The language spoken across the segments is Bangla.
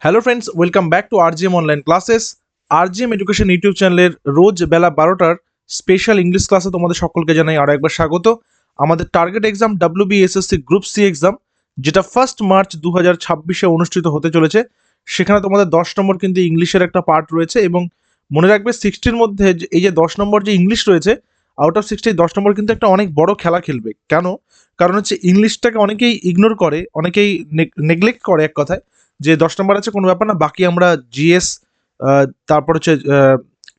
Hello friends, welcome back to RGM online classes. RGM education YouTube চ্যানেলের রোজ বেলা 12টার স্পেশাল ইংলিশ ক্লাসে তোমাদের সকলকে জানাই আরও একবার স্বাগত। আমাদের target exam WBSSC group C exam, যেটা 1 মার্চ 2026 অনুষ্ঠিত হতে চলেছে। সেখানে তোমাদের 10 নম্বর কিন্তু ইংলিশের একটা পার্ট রয়েছে, এবং মনে রাখবে 60-র মধ্যে এই যে 10 নম্বর যে ইংলিশ রয়েছে, আউট অফ 60 10 নম্বর কিন্তু একটা অনেক বড় খেলা খেলবে। কেন? কারণ হচ্ছে ইংলিশটাকে অনেকেই ইগনোর করে, অনেকেই নেগলেক্ট করে। এক কথায় যে 10 নম্বর আছে কোনো ব্যাপার না, বাকি আমরা জিএস, তারপর হচ্ছে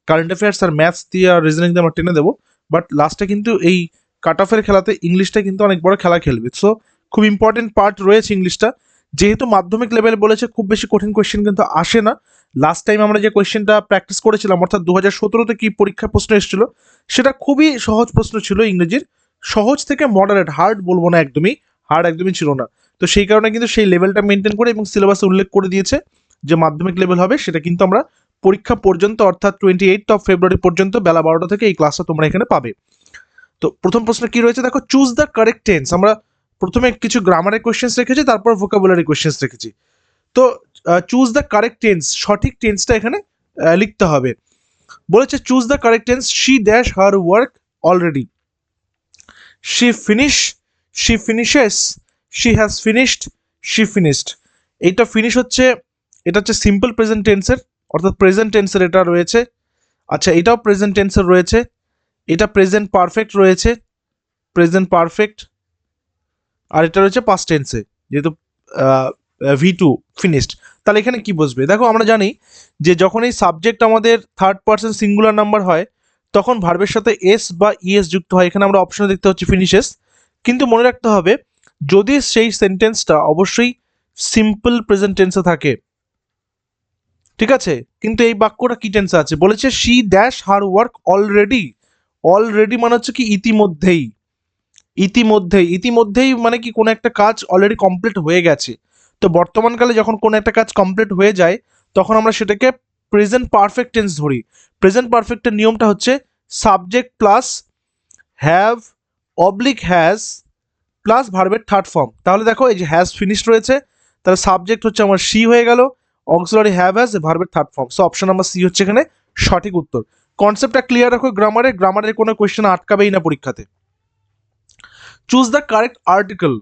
কারেন্ট অ্যাফেয়ার্স আর ম্যাথস দিয়ে আর রিজনিং দিয়ে আমরা টেনে দেবো। বাট লাস্টে কিন্তু এই কাট অফের খেলাতে ইংলিশটা কিন্তু অনেক বড় খেলা খেলবে। সো খুব ইম্পর্টেন্ট পার্ট রয়েছে ইংলিশটা। যেহেতু মাধ্যমিক লেভেল বলেছে, খুব বেশি কঠিন কোয়েশ্চেন কিন্তু আসে না। লাস্ট টাইম আমরা যে কোয়েশ্চেনটা প্র্যাকটিস করেছিলাম, অর্থাৎ 2017-তে কি পরীক্ষা প্রশ্ন এসেছিল, সেটা খুবই সহজ প্রশ্ন ছিল ইংরেজির। সহজ থেকে মডারেট, হার্ড বলবো না, একদমই হার্ড একদমই ছিল না। তো সেই কারণে কিন্তু সেই লেভেলটা মেনটেন করে এবং সিলেবাসে উল্লেখ করে দিয়েছে যে মাধ্যমিক লেভেল হবে। সেটা কিন্তু আমরা পরীক্ষা পর্যন্ত, অর্থাৎ 28 ফেব্রুয়ারি পর্যন্ত বেলা 12টা থেকে এই ক্লাসটা তোমরা এখানে পাবে। তো প্রথম প্রশ্ন কি রয়েছে দেখো, চুজ দ্য কারেক্ট টেন্স। আমরা প্রথমে কিছু গ্রামারের কোয়েশ্চেন্স রেখেছি, তারপর ভোকাবুলারি কোয়েশ্চেন্স রেখেছি। তো চুজ দ্য কারেক্ট টেন্স, সঠিক টেন্সটা এখানে লিখতে হবে। বলেছে choose the correct tense. She dash her work already, she finish, she finishes, she has finished, she finished. এইটা ফিনিশ হচ্ছে, এটা হচ্ছে সিম্পল প্রেজেন্ট টেন্সের, অর্থাৎ প্রেজেন্ট টেন্সের এটা রয়েছে। আচ্ছা, এটাও প্রেজেন্ট টেন্সের রয়েছে। এটা প্রেজেন্ট পারফেক্ট রয়েছে, প্রেজেন্ট পারফেক্ট। আর এটা রয়েছে পাস্ট টেন্সে, যেহেতু V2 ফিনিশড। তাহলে এখানে কি বসবে দেখো, আমরা জানি যে যখন এই সাবজেক্ট আমাদের থার্ড পারসন সিঙ্গুলার নাম্বার হয়, তখন ভার্বের সাথে এস বা ইএস যুক্ত হয়। এখানে আমরা অপশনে দেখতে হচ্ছে ফিনিশেস। কিন্তু মনে রাখতে হবে, যদি সেই সেন্টেন্সটা অবশ্যই সিম্পল প্রেজেন্ট টেন্সে থাকে, ঠিক আছে। কিন্তু এই বাক্যটা কি টেন্সে আছে? বলেছে she dash her work already. Already মানে হচ্ছে কি ইতিমধ্যেই। ইতিমধ্যেই, ইতিমধ্যেই মানে কি কোনো একটা কাজ অলরেডি কমপ্লিট হয়ে গেছে। তো বর্তমানকালে যখন কোনো একটা কাজ কমপ্লিট হয়ে যায়, তখন আমরা সেটাকে প্রেজেন্ট পারফেক্ট টেন্স ধরি। প্রেজেন্ট পারফেক্টের নিয়মটা হচ্ছে subject plus have oblique has plus ভার্বের থার্ড ফর্ম। তাহলে দেখো, এই যে হ্যাজ ফিনিশ রয়েছে, তাহলে সাবজেক্ট হচ্ছে আমার সি হয়ে গেল, অক্সিলারি হ্যাভ হ্যাজ, ভার্বের third form. So option number C হচ্ছে এখানে সঠিক উত্তর। কনসেপ্টটা ক্লিয়ার রাখো। গ্রামারের কোনো কোয়েশ্চেন আটকাবেই না পরীক্ষাতে। Choose the correct article.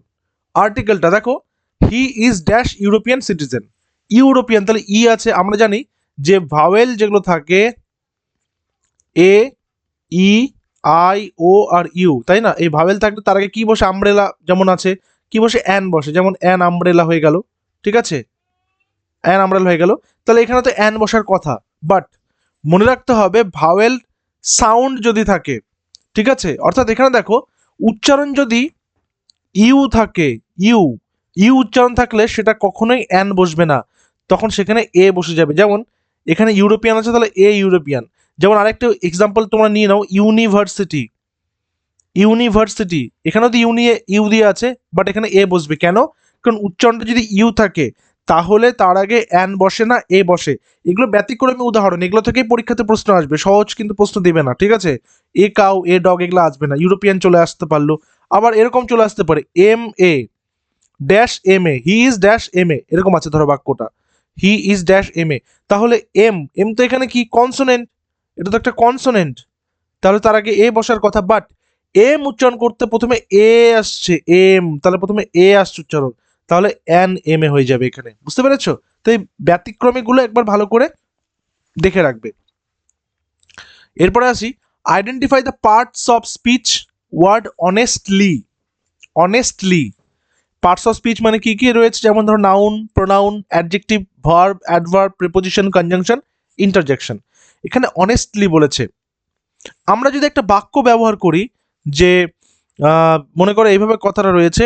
আর্টিকেলটা দেখো, he is dash European citizen. European, তাহলে ই আছে। আমরা জানি যে ভাওয়েল যেগুলো থাকে এ, ই, আই, ও আর ইউ, তাই না? এই ভাওয়েল থাকলে তার আগে কি বসে? আমব্রেলা যেমন আছে, কি বসে? অ্যান বসে, যেমন অ্যান আমব্রেলা হয়ে গেল, ঠিক আছে, অ্যান আমব্রেলা হয়ে গেল। তাহলে এখানে তো অ্যান বসার কথা, বাট মনে রাখতে হবে ভাওয়েল সাউন্ড যদি থাকে, ঠিক আছে, অর্থাৎ এখানে দেখো উচ্চারণ যদি ইউ থাকে, ইউ, ইউ উচ্চারণ থাকলে সেটা কখনোই অ্যান বসবে না, তখন সেখানে এ বসে যাবে। যেমন এখানে ইউরোপিয়ান আছে, তাহলে এ ইউরোপিয়ান। যেমন আরেকটা এক্সাম্পল তোমরা নিয়ে নাও, ইউনিভার্সিটি। ইউনিভার্সিটি, এখানেও তো ইউ দিয়ে আছে, বাট এখানে এ বসবে কেন? কারণ উচ্চারণটা যদি ইউ থাকে, তাহলে তার আগে অ্যান বসে না, এ বসে। এগুলো ব্যতিক্রমী উদাহরণ, এগুলো থেকেই পরীক্ষাতে প্রশ্ন আসবে, সহজ কিন্তু প্রশ্ন দেবে না, ঠিক আছে। এ কাউ, এ ডগ, এগুলো আসবে না। ইউরোপিয়ান চলে আসতে পারলো। আবার এরকম চলে আসতে পারে, M A dash M A, he is dash M A, এরকম আছে ধরো বাক্যটা, he is dash M A. তাহলে এম, এম তো এখানে কি কনসোনেন্ট, এটা তো একটা কনসোনেন্ট, তাহলে তার আগে এ বসার কথা। বাট এম উচ্চারণ করতে প্রথমে এ আসছে, এম, তাহলে প্রথমে এ আসছে উচ্চারণ, তাহলে এন এম এ হয়ে যাবে এখানে। বুঝতে পেরেছো? তো এই ব্যতিক্রমীগুলো একবার ভালো করে দেখে রাখবে। এরপরে আসি, identify the parts of speech word honestly. Honestly parts of speech মানে কি কি রয়েছে? যেমন ধরো noun, pronoun, adjective, verb, adverb, preposition, conjunction, interjection. এখানে অনেস্টলি বলেছে। আমরা যদি একটা বাক্য ব্যবহার করি, যে মনে করো এইভাবে কথাটা রয়েছে,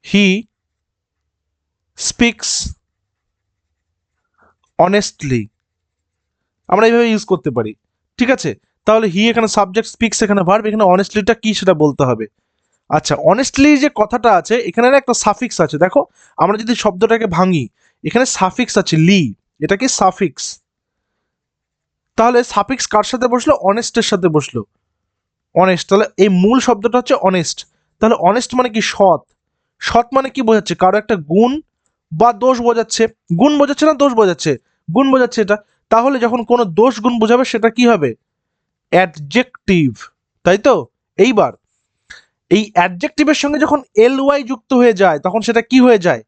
হি স্পিক্স অনেস্টলি, আমরা এইভাবে ইউজ করতে পারি, ঠিক আছে। তাহলে হি এখানে সাবজেক্ট, স্পিক্স এখানে ভার্ব, এখানে অনেস্টলিটা কি সেটা বলতে হবে। আচ্ছা, অনেস্টলি যে কথাটা আছে, এখানে একটা সাফিক্স আছে। দেখো, আমরা যদি শব্দটাকে ভাঙি, এখানে সাফিক্স আছে লি, এটা কি সাফিক্স। তাহলে সাফিক্স কার সাথে বসলো? অনেস্টের সাথে বসলো, অনেস্ট। তাহলে এই মূল শব্দটা হচ্ছে অনেস্ট। তাহলে অনেস্ট মানে কি? সৎ। সৎ মানে কি বোঝাচ্ছে? কারো একটা গুণ বা দোষ বোঝাচ্ছে, গুণ বোঝাচ্ছে না দোষ বোঝাচ্ছে, গুণ বোঝাচ্ছে এটা। তাহলে যখন কোনো দোষ গুণ বোঝাবে সেটা কি হবে? অ্যাডজেক্টিভ, তাই তো? এইবার এই অ্যাডজেক্টিভের সঙ্গে যখন এলওয়াই যুক্ত হয়ে যায় তখন সেটা কি হয়ে যায়?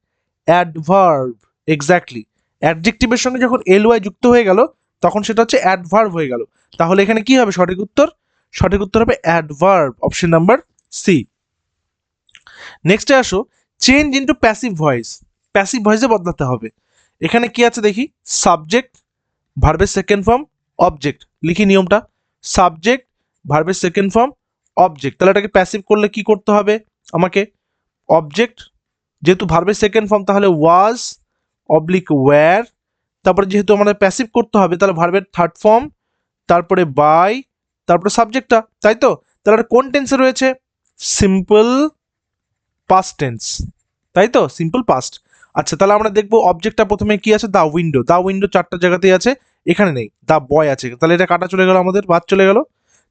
অ্যাডভার্ব। এক্স্যাক্টলি, অ্যাডজেক্টিভের সঙ্গে যখন এলওয়াই যুক্ত হয়ে গেল তখন সেটা হচ্ছে অ্যাডভার্ব হয়ে গেল। তাহলে এখানে কি হবে সঠিক উত্তর? সঠিক উত্তর হবে অ্যাডভার্ব, অপশন নাম্বার সি। নেক্সটে আসো, change into passive voice. Passive ভয়েসে বদলাতে হবে। এখানে কি আছে দেখি, সাবজেক্ট, ভার্বের সেকেন্ড ফর্ম, অবজেক্ট। লিখি নিয়মটা, সাবজেক্ট, ভার্বের সেকেন্ড ফর্ম, অবজেক্ট। তাহলে এটাকে প্যাসিভ করলে কি করতে হবে আমাকে? অবজেক্ট, যেহেতু ভার্বের সেকেন্ড ফর্ম তাহলে ওয়াজ অবলিক ওয়্যার, তারপরে যেহেতু আমাদের প্যাসিভ করতে হবে তাহলে ভার্বের থার্ড ফর্ম, তারপরে বাই, তারপরে সাবজেক্টটা, তাই তো? তাহলে এটা কোন টেন্সে রয়েছে? সিম্পল পাস্ট টেন্স, তাই তো? Simple past. আচ্ছা, তাহলে আমরা দেখবো অবজেক্টটা প্রথমে কি আছে, দা উইন্ডো। দা উইন্ডো চারটা জায়গাতেই আছে, এখানে নেই। দা বয় আছে, তাহলে এটা কাটা চলে গেল, আমাদের বাদ চলে গেল।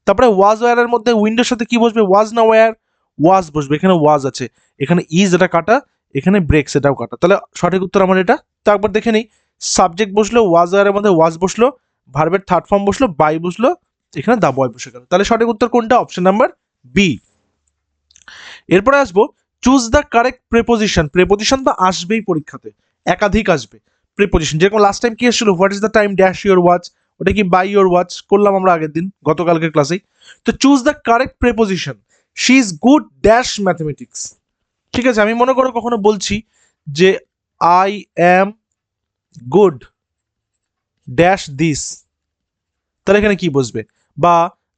তারপরে ওয়াজ ওয়্যারের মধ্যে উইন্ডোর সাথে কি বসবে? ওয়াজ না ওয়্যার? ওয়াজ বসবে, এখানে ওয়াজ আছে, এখানে ইজ, এটা কাটা, এখানে ব্রেকস, এটাও কাটা। তাহলে সঠিক উত্তর আমার এটা। তো একবার দেখে নিই, সাবজেক্ট বসলো, ওয়াজ ওয়্যারের মধ্যে ওয়াজ বসলো, ভার্বের থার্ড ফর্ম বসলো, বাই বসলো, এখানে দা বয় বসে গেল। তাহলে সঠিক উত্তর কোনটা? Option number B. এরপরে আসবো, choose the correct preposition. Preposition তো আসবেই পরীক্ষাতে, একাধিক আসবে প্রেপোজিশন। যেরকম লাস্ট টাইম কি এসেছিল, what is the time dash your watch, ওটা কি বাই ইউর ওয়াচ করলাম আমরা আগের দিন, গতকালকের ক্লাসেই। তো choose the correct preposition, she is good dash mathematics. ঠিক আছে, আমি মনে করো কখনো বলছি যে I am good dash this, তাহলে এখানে কি বসবে? বা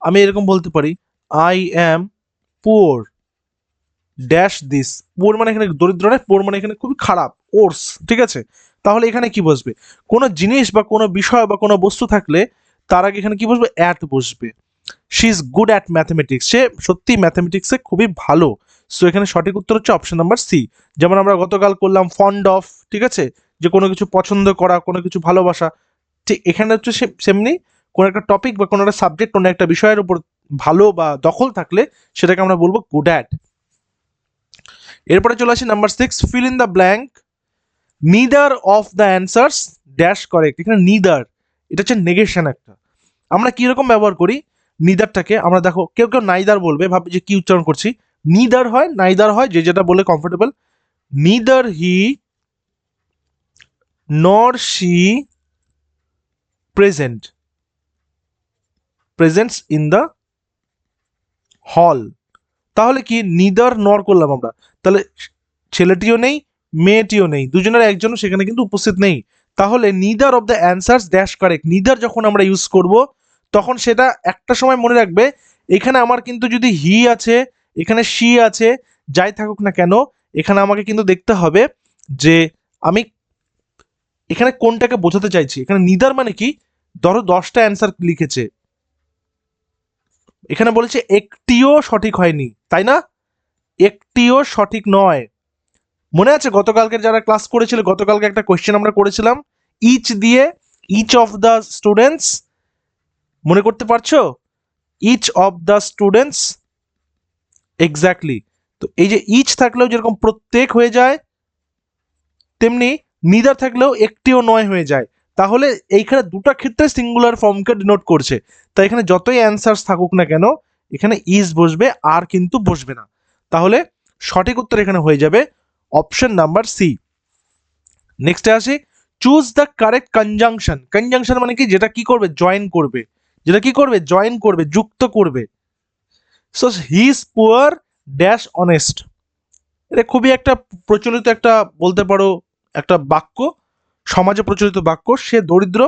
আমি এরকম বলতে পারি I am poor dash this. Poor মানে এখানে দরিদ্র নয়, পোর মানে এখানে খুবই খারাপ, ওর্স। ঠিক আছে, তাহলে এখানে কি বসবে? কোনো জিনিস বা কোনো বিষয় বা কোনো বস্তু থাকলে তার আগে এখানে কি বসবে? অ্যাট বসবে। She is good at mathematics, সে সত্যি ম্যাথমেটিক্সে খুবই ভালো। সো এখানে সঠিক উত্তর হচ্ছে অপশন নাম্বার সি। যেমন আমরা গতকাল করলাম ফন্ড অফ, ঠিক আছে, যে কোনো কিছু পছন্দ করা, কোনো কিছু ভালোবাসা। ঠিক এখানে হচ্ছে সেমনি কোনো একটা টপিক বা কোনো একটা সাবজেক্ট, কোনো একটা বিষয়ের উপর ভালো বা দখল থাকলে সেটাকে আমরা বলবো গুড অ্যাট। এরপরে চলে আসি number 6, feel in the blank. Neither of the answers dash correct. এখানে নিদার, এটা হচ্ছে নেগেশন একটা। আমরা কিরকম ব্যবহার করি নিদারটাকে? আমরা দেখো, কেউ কেউ নাইদার বলবে, ভাববে যে কি উচ্চারণ করছি। নিদার হয়, নাইদার হয়, যে যেটা বলে কমফোর্টেবল। নিদার হি নর she present, presents in the hall. তাহলে কি নিদার নর করলাম আমরা, তাহলে ছেলেটিও নেই মেয়েটিও নেই, দুজনের একজনও সেখানে কিন্তু উপস্থিত নেই। তাহলে neither of the answers dash correct, neither যখন আমরা ইউজ করব তখন সেটা একটা সময় মনে রাখবে, এখানে আমার কিন্তু যদি হি আছে, এখানে শি আছে, যাই থাকুক না কেন, এখানে আমাকে কিন্তু দেখতে হবে যে আমি এখানে কোনটাকে বোঝাতে চাইছি। এখানে নিদার মানে কি, ধরো 10টা অ্যান্সার লিখেছে, এখানে বলেছে একটিও সঠিক হয়নি, তাই না? একটিও সঠিক নয়। মনে আছে গতকালকে যারা ক্লাস করেছিল, গতকালকে একটা কোয়েশ্চেন আমরা করেছিলাম ইচ দিয়ে, ইচ অফ দ্য স্টুডেন্টস, মনে করতে পারছো? Each of the students, exactly. তো এই যে ইচ থাকলেও যেরকম প্রত্যেক হয়ে যায়, তেমনি নিদার থাকলেও একটিও নয় হয়ে যায়। তাহলে এইখানে দুটো ক্ষেত্রে সিঙ্গুলার ফর্মকে ডিনোট করছে। তাই এখানে যতই অ্যান্সার্স থাকুক না কেন, এখানে ইজ বসবে, আর কিন্তু বসবে না। তাহলে সঠিক উত্তর এখানে হয়ে যাবে অপশন নাম্বার সি। নেক্সটে আসি, choose the correct conjunction. Conjunction মানে কি, যেটা কি করবে? জয়েন করবে। যেটা কি করবে? জয়েন করবে, যুক্ত করবে। So he is poor dash honest, এটা খুবই একটা প্রচলিত একটা, বলতে পারো একটা বাক্য, সমাজে প্রচলিত বাক্য। সে দরিদ্র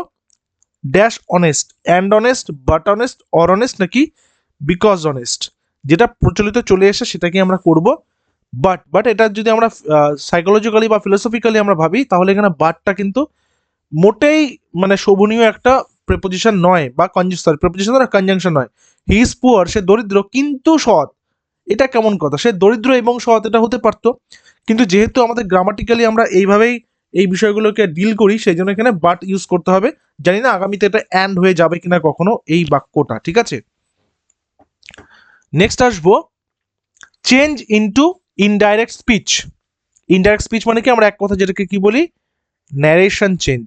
dash honest, and honest, but honest, or honest, নাকি বিকজ অনেস্ট। যেটা প্রচলিত চলে এসে সেটাকে আমরা করব। বাট এটা যদি আমরা সাইকোলজিক্যালি বা ফিলোসফিক্যালি আমরা ভাবি, তাহলে এখানে বাটটা কিন্তু মোটেই মানে শোভনীয় একটা প্রেপোজিশন নয়, বা প্রেপোজিশন না, কনজাংশন নয়। হি ইজ পুয়ার, সে দরিদ্র কিন্তু সৎ, এটা কেমন কথা? সে দরিদ্র এবং সৎ, এটা হতে পারতো, কিন্তু যেহেতু আমাদের গ্রামাটিক্যালি আমরা এইভাবেই এই বিষয়গুলোকে ডিল করি, সেই জন্য এখানে বাট ইউজ করতে হবে। জানি না আগামীতে এটা অ্যান্ড হয়ে যাবে কিনা কখনো এই বাক্যটা, ঠিক আছে? নেক্সট আসবো, change into indirect speech. Indirect speech মানে কি, আমরা এক কথা যেটাকে কি বলি, ন্যারেশন চেঞ্জ,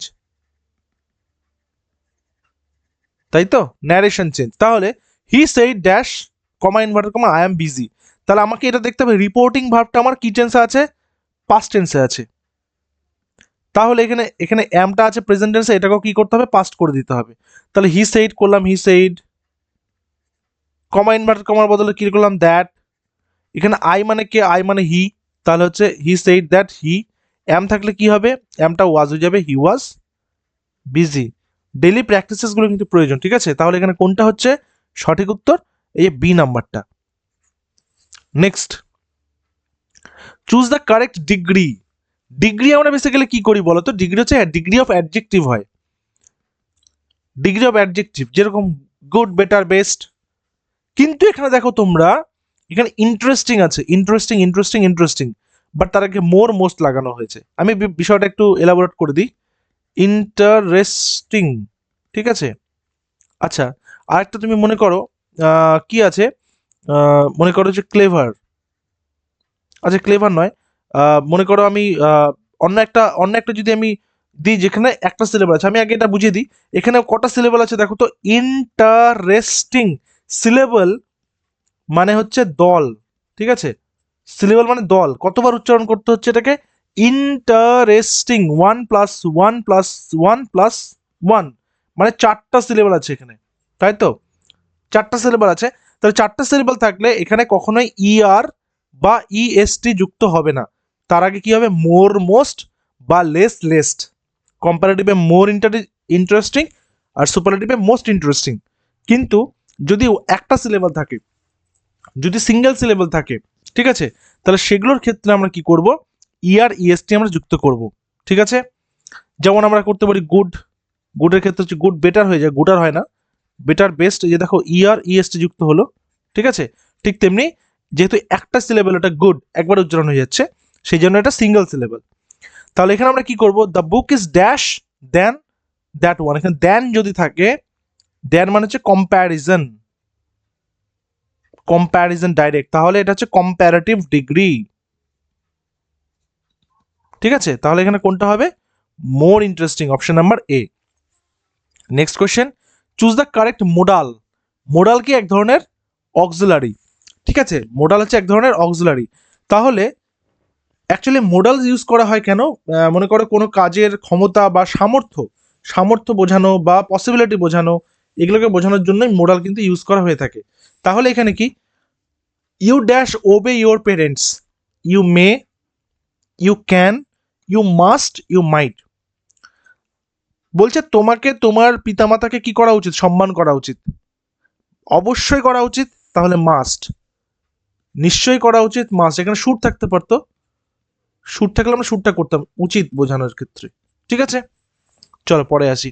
তাই তো, ন্যারেশন চেঞ্জ। তাহলে he said dash comma inverter comma I am busy, তাহলে আমাকে এটা দেখতে হবে রিপোর্টিং ভার্বটা আমার কি টেন্সে আছে, পাস্ট টেন্সে আছে। তাহলে এখানে এখানে অ্যামটা আছে প্রেজেন্ট টেন্সে, এটাকেও কি করতে হবে, পাস্ট করে দিতে হবে। তাহলে হি সেইড করলাম হি সেইড, কমা ইনভার্টার কমার বদলে কি করলাম দ্যাট, এখানে আই মানে কে, আই মানে হি, তাহলে হচ্ছে হি সেইড দ্যাট হি, অ্যাম থাকলে কি হবে, অ্যামটা ওয়াজ হয়ে যাবে, হি ওয়াজ বিজি। ডেইলি প্র্যাকটিসেসগুলো কিন্তু প্রয়োজন, ঠিক আছে। তাহলে এখানে কোনটা হচ্ছে সঠিক উত্তর, এই বি নাম্বারটা। Next, choose the correct degree. Degree আমরা বেসিক্যালি কি করি বলতো, ডিগ্রি হচ্ছে ডিগ্রি অফ অ্যাডজেক্টিভ হয়, ডিগ্রি অফ অ্যাডজেক্টিভ, যেরকম গুড, বেটার, বেস্ট। কিন্তু এখানে দেখো তোমরা, এখানে ইন্টারেস্টিং আছে, ইন্টারেস্টিং ইন্টারেস্টিং ইন্টারেস্টিং, বাট তার আগে মোর মোস্ট লাগানো হয়েছে। আমি বিষয়টা একটু এলাবোরেট করে দিই, ইন্টারেস্টিং, ঠিক আছে। আচ্ছা, আরেকটা তুমি মনে করো কি আছে, মনে করো যে ক্লেভার, আচ্ছা ক্লেভার নয়, মনে করো আমি অন্য একটা যদি আমি দিই যেখানে একটা সিলেবল আছে, আমি আগে এটা বুঝিয়ে দিই, এখানে কটা সিলেবল আছে দেখো তো, ইন্টারেস্টিং, সিলেবল মানে হচ্ছে দল, ঠিক আছে, সিলেবল মানে দল, কতবার উচ্চারণ করতে হচ্ছে এটাকে, ইন্টারেস্টিং, 1+1+1+1, মানে 4টা সিলেবল আছে এখানে, তাই তো, 4টা সিলেবল আছে। তাহলে 4টা সিলেবল থাকলে এখানে কখনোই ইআর বা ইএসটি যুক্ত হবে না, তার আগে কি হবে, মোর মোস্ট বা লেস লেস্ট, কম্পারেটিভে মোর ইন্টারেস্টিং আর সুপারলেটিভে মোস্ট ইন্টারেস্টিং। কিন্তু যদি একটা সিলেবল থাকে, যদি সিঙ্গেল সিলেবল থাকে, ঠিক আছে, তাহলে সেগুলোর ক্ষেত্রে আমরা কি করব, ইআর ইএসটি আমরা যুক্ত করব, ঠিক আছে। যেমন আমরা করতে পারি গুড, গুডের ক্ষেত্রে হচ্ছে গুড বেটার হয়ে যায়, গুড আর হয় না, বেটার বেস্ট, এই যে দেখো ইআর ইএসটি যুক্ত হলো, ঠিক আছে। ঠিক তেমনি যেহেতু একটা সিলেবল, এটা গুড একবার উচ্চারণ হয়ে যাচ্ছে, সেই জন্য এটা সিঙ্গেল সিলেবল। তাহলে এখানে আমরা কি করব, the book is dash then that one, এখানে দেন যদি থাকে, দেন মানে হচ্ছে কম্প্যারিজন, কম্প্যারিজন ডাইরেক্ট, তাহলে এটা হচ্ছে কম্প্যারেটিভ ডিগ্রি, ঠিক আছে। তাহলে এখানে কোনটা হবে, more interesting, option number A. Next question, choose the correct modal. Modal কি এক ধরনের অক্সিলারি, ঠিক আছে, মোডাল হচ্ছে এক ধরনের অক্সিলারি। তাহলে অ্যাকচুয়ালি মোডাল ইউজ করা হয় কেন, মনে করো কোনো কাজের ক্ষমতা বা সামর্থ্য, সামর্থ্য বোঝানো বা পসিবিলিটি বোঝানো, এগুলোকে বোঝানোর জন্যই মোডাল কিন্তু ইউজ করা হয়ে থাকে। তাহলে এখানে কি, you dash obey your parents, you may, you can, you must, you might, বলছে তোমাকে তোমার পিতামাতাকে কি করা উচিত, সম্মান করা উচিত, অবশ্যই করা উচিত, তাহলে মাস্ট, নিশ্চয়ই করা উচিত, মাস্ট, এখানে শুড থাকতে পারতো, শুড থাকলে আমরা শুডটা করতাম উচিত বোঝানোর ক্ষেত্রে, ঠিক আছে। চলো পরে আসি।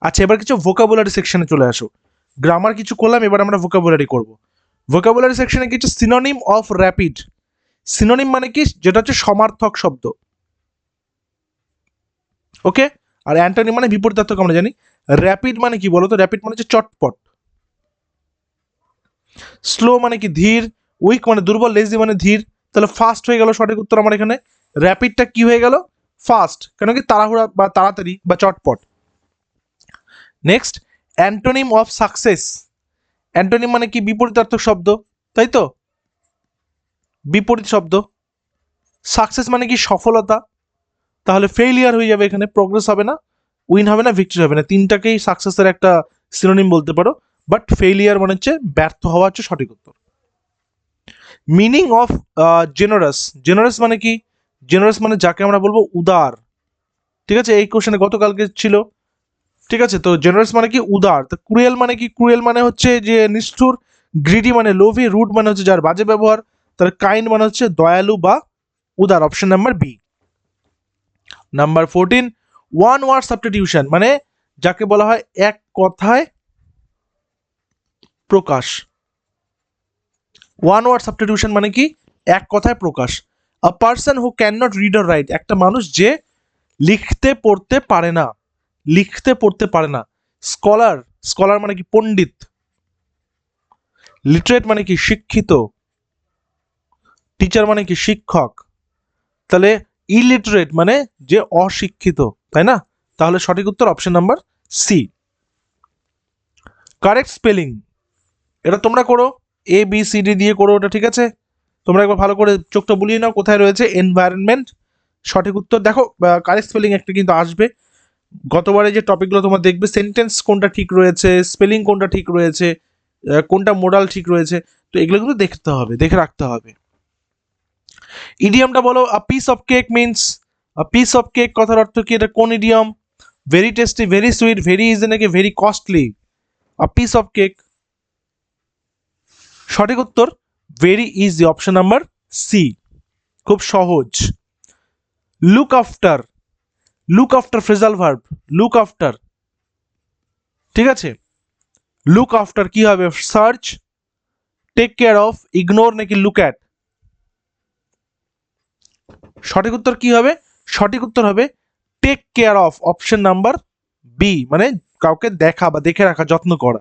আচ্ছা, এবার কিছু ভোকাবুলারি সেকশনে চলে আসো, গ্রামার কিছু করলাম, এবার আমরা ভোকাবুলারি করব। ভোকাবুলারি সেকশনে কিছু সিনোনিম অফ র্যাপিড, সিনোনিম মানে কি, যেটা হচ্ছে সমার্থক শব্দ, ওকে। আর অ্যান্টোনিম মানে বিপরীতার্থক আমরা জানি। র্যাপিড মানে কি বলতো, র্যাপিড মানে হচ্ছে চটপট। স্লো মানে কি ধীর, উইক মানে দুর্বল, লেজি মানে ধীর, তাহলে ফাস্ট হয়ে গেল সঠিক উত্তর আমার এখানে, র্যাপিডটা কি হয়ে গেল, ফাস্ট, কেন কি তাড়াহুড়া বা তাড়াতাড়ি বা চটপট। Next, antonym of success, antonym মানে কি বিপরীতার্থক শব্দ, তাই তো, বিপরীত শব্দ। সাকসেস মানে কি সফলতা, তাহলে ফেইলিয়ার হয়ে যাবে এখানে, প্রোগ্রেস হবে না, উইন হবে না, ভিক্টরি হবে না, তিনটাকেই সাকসেসের একটা সিনোনিম বলতে পারো, বাট ফেইলিয়ার মানে হচ্ছে ব্যর্থ হওয়া হচ্ছে সঠিক উত্তর। মিনিং অফ জেনারাস, জেনারাস মানে কি, জেনারাস মানে যাকে আমরা বলবো উদার, ঠিক আছে, এই কোশ্চেনে গতকালকে ছিল, ঠিক আছে। তো জেনারাস মানে কি উদার। তো ক্রুয়েল মানে কি, ক্রুয়েল মানে হচ্ছে যে নিষ্ঠুর, গ্রিডি মানে লোভী, রুড মানে হচ্ছে যার বাজে ব্যবহার, তার কাইন্ড মানে হচ্ছে দয়ালু বা উদার, option number B. Number 14, one word substitution মানে যাকে বলা হয় এক কথায় প্রকাশ, ওয়ান ওয়ার্ড সাবস্টিটিউশন মানে কি, এক কথায় প্রকাশ। A person who can not read or write, একটা মানুষ যে লিখতে পড়তে পারে না, লিখতে পড়তে পারে না। স্কলার, স্কলার মানে কি পণ্ডিত। লিটারেট মানে কি শিক্ষিত। টিচার মানে কি শিক্ষক। তাহলে ইলিটারেট মানে যে অশিক্ষিত, তাই না? তাহলে সঠিক উত্তর option number C. Correct spelling, এটা তোমরা করো, এ বি সি ডি দিয়ে করো ওটা, ঠিক আছে? তোমরা একবার ভালো করে চোখটা বুলিয়ে নাও কোথায় রয়েছে এনভায়রনমেন্ট। সঠিক উত্তর দেখো, কারেক্ট স্পেলিং একটা কিন্তু আসবে। গতবারে যে টপিকগুলো তোমরা দেখবে সেন্টেন্স কোনটা ঠিক রয়েছে, স্পেলিং কোনটা ঠিক রয়েছে, কোনটা মোডাল ঠিক রয়েছে, তো এগুলো কিন্তু দেখতে হবে, দেখে রাখতে হবে। ইডিয়ামটা বলো, a piece of cake means, a piece of cake কথার অর্থ কি? এটা কোন idiom? Very tasty, very sweet, very easy নাকি very costly? A piece of cake. সঠিক উত্তর very easy, option number C, খুব সহজ। Look after, look after phrasal verb, look after, ঠিক আছে? লুক আফটার কি হবে? Search, take care of, ignore নাকি লুক অ্যাট? সঠিক উত্তর কি হবে? সঠিক উত্তর হবে take care of, option number B, মানে কাউকে দেখা বা দেখে রাখা, যত্ন করা।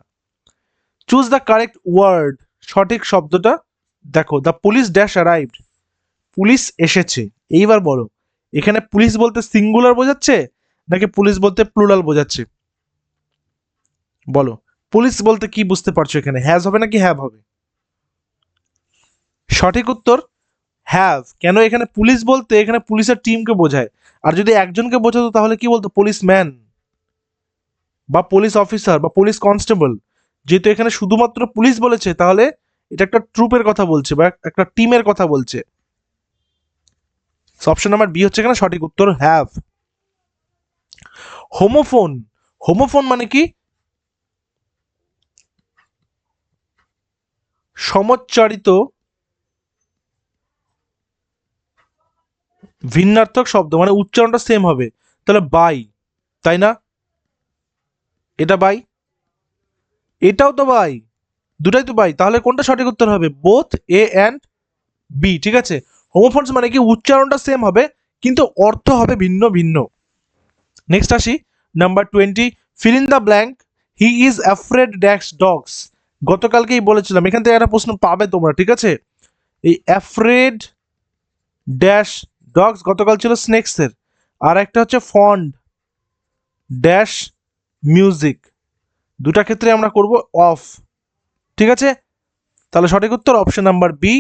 চুজ দ্য কারেক্ট ওয়ার্ড, সঠিক শব্দটা দেখো। The police dash arrived, police এসেছে। এইবার বলো, এখানে পুলিশ বলতে সিঙ্গুলার বোঝাচ্ছে নাকি পুলিশ বলতে প্লুরাল বোঝাচ্ছে? বলো, পুলিশ বলতে কি বুঝতে পারছো? এখানে হ্যাজ হবে নাকি হ্যাভ হবে? সঠিক উত্তর হ্যাভ। কেন? এখানে পুলিশ বলতে এখানে পুলিশের টিমকে বোঝায়, আর যদি একজনকে বোঝাতো তাহলে কি বলতো? পুলিশম্যান বা পুলিশ অফিসার বা পুলিশ কনস্টেবল। যেহেতু এখানে শুধুমাত্র পুলিশ বলেছে, তাহলে এটা একটা ট্রুপের কথা বলছে বা একটা টিমের কথা বলছে। অপশন নাম্বার বি হচ্ছে এখানে সঠিক উত্তর, হ্যাভ। হোমোফোন, হোমোফোন মানে কি? সমচ্চারিত ভিন্নার্থক শব্দ, মানে উচ্চারণটা সেম হবে। তাহলে বাই, তাই না? এটা বাই, এটাও তো বাই, দুটাই তো বাই, তাহলে কোনটা সঠিক উত্তর হবে? বোথ এ অ্যান্ড বি, ঠিক আছে? হোমোফোনস মানে কি? উচ্চারণটা সেম হবে কিন্তু অর্থ হবে ভিন্ন ভিন্ন। নেক্সট আসি, number 20, fill in the blank, he is afraid dash dogs. গতকালকেই বলেছিলাম, এখান থেকে একটা প্রশ্ন পাবে তোমরা, ঠিক আছে? এই অ্যাফ্রেড ড্যাশ ডগস গতকাল ছিল স্নেক্সের, আর একটা হচ্ছে ফন্ড ড্যাশ মিউজিক, দুটা ক্ষেত্রে আমরা করব অফ, ঠিক আছে? তাহলে সঠিক উত্তর option number B,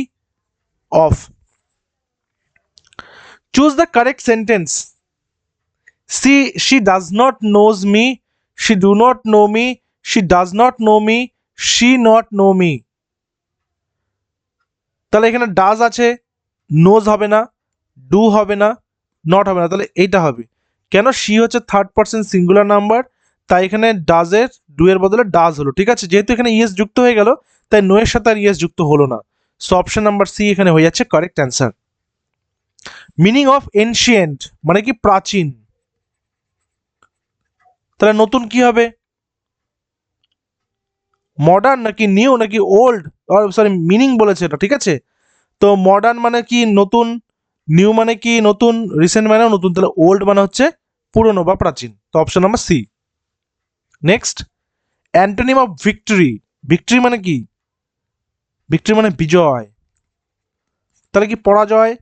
of. Choose the correct sentence, she does not knows me, she do not know me, she does not know me, she not know me। তাহলে এখানে ডাজ আছে, নোজ হবে না, ডু হবে না, নট হবে না, তাহলে এইটা হবে। কেন? শি হচ্ছে থার্ড পার্সন সিঙ্গুলার নাম্বার, তাই এখানে ডাজের ডু এর বদলে ডাজ হলো, ঠিক আছে? যেহেতু এখানে ইয়েস যুক্ত হয়ে গেল, তাই নো এর সাথে আর ইয়েস যুক্ত হলো না। সো অপশন নাম্বার সি এখানে হয়ে যাচ্ছে correct answer. Meaning of ancient মানে কি? প্রাচীন। তাহলে নতুন কি হবে? মডার্ন নাকি নিউ নাকি ওল্ড? সরি, মিনিং বলেছে এটা, ঠিক আছে? তো মডার্ন মানে কি? নতুন। নিউ মানে কি? নতুন। রিসেন্ট মানেও নতুন। তাহলে ওল্ড মানে হচ্ছে পুরনো বা প্রাচীন। তো option number C. Next, antonym of victory, victory মানে কি? ভিক্টরি মানে বিজয়। তাহলে কি পরাজয়?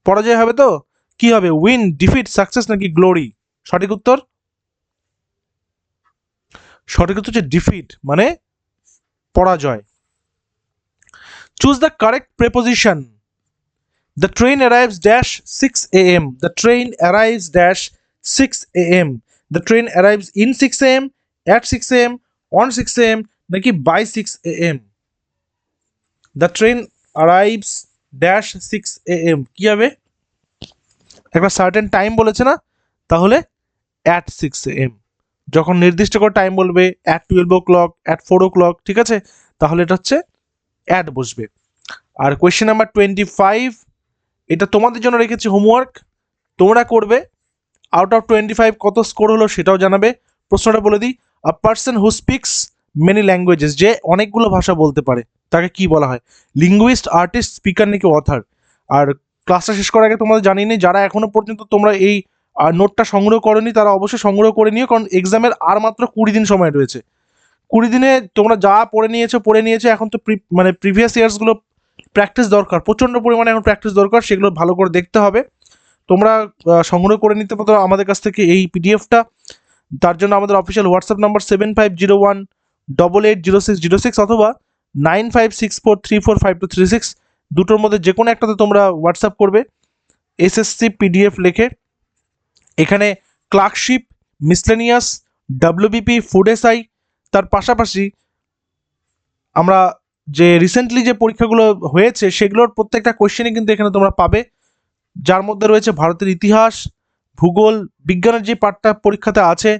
পরাজয় হবে তো? কি হবে? উইন, ডিফিট, সাকসেস নাকি গ্লোরি? সঠিক উত্তর, সঠিক উত্তর হচ্ছে ডিফিট, মানে পরাজয়। Choose the correct preposition, the train arrives dash 6 a.m. The train arrives dash 6 a.m. The train arrives in 6 a.m. at 6 a.m. on 6 a.m. নাকি by 6 a.m. The train arrives dash 6 a.m. কি হবে? একটা সার্টেন টাইম বলেছে না, তাহলে at 6 a.m. যখন নির্দিষ্ট করে টাইম বলবে at 12 o'clock, at 4 o'clock, ঠিক আছে? তাহলে এটা হচ্ছে at বসবে। আর কোয়েশ্চেন নাম্বার 25, এটা তোমাদের জন্য রেখেছি হোমওয়ার্ক, তোমরা করবে। আউট অফ 25 কত স্কোর হলো সেটাও জানাবে। প্রশ্নটা বলে দিই, আ পার্সন হু স্পিক্স মেনি ল্যাঙ্গুয়েজেস, যে অনেকগুলো ভাষা বলতে পারে, তাকে কি বলা হয়? লিঙ্গুইস্ট, আর্টিস্ট, স্পিকার নাকি অথার? আর ক্লাসটা শেষ করার আগে তোমাদের জানিয়ে নিই, যারা এখনো পর্যন্ত তোমরা এই নোটটা সংগ্রহ করোনি তারা অবশ্যই সংগ্রহ করে নিও, কারণ এক্সামের আর মাত্র 20 দিন সময় রয়েছে। 20 দিনে তোমরা যা পড়ে নিয়েছো, এখন তো মানে প্রিভিয়াস ইয়ার্সগুলো প্র্যাকটিস দরকার, প্রচণ্ড পরিমাণে এখন প্র্যাকটিস দরকার, সেগুলো ভালো করে দেখতে হবে। তোমরা সংগ্রহ করে নিতে পারো আমাদের কাছ থেকে এই পিডিএফটা। তার জন্য আমাদের অফিসিয়াল হোয়াটসঅ্যাপ নাম্বার 7501880606 অথবা 9564345236, দুটোর মধ্যে যে কোনো একটাতে তোমরা হোয়াটসঅ্যাপ করবে এসএসসি পিডিএফ লিখে। এখানে clerkship, miscellaneous, WBP, food SI, তার পাশাপাশি আমরা যে রিসেন্টলি যে পরীক্ষাগুলো হয়েছে সেগুলোর প্রত্যেকটা কোশ্চেনই কিন্তু এখানে তোমরা পাবে, যার মধ্যে রয়েছে ভারতের ইতিহাস, ভূগোল, বিজ্ঞানের যে পার্টটা পরীক্ষাতে আছে,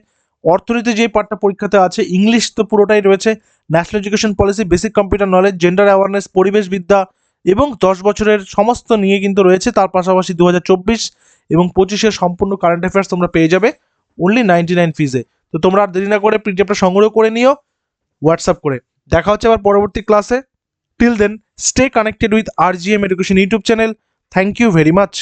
অর্থনীতি যে পার্টটা পরীক্ষাতে আছে, ইংলিশ তো পুরোটাই রয়েছে, national education policy, basic computer knowledge, gender awareness, পরিবেশবিদ্যা এবং 10 বছরের সমস্ত নিয়ে কিন্তু রয়েছে। তার পাশাপাশি 2024 এবং 25-এর সম্পূর্ণ কারেন্ট অ্যাফেয়ার্স তোমরা পেয়ে যাবে অনলি 99 ফিজে। তো তোমরা আর দেরি না করে পিডিএফটা সংগ্রহ করে নিও হোয়াটসঅ্যাপ করে। দেখা হচ্ছে আবার পরবর্তী ক্লাসে। Till then, stay connected with RGM education YouTube channel. Thank you very much.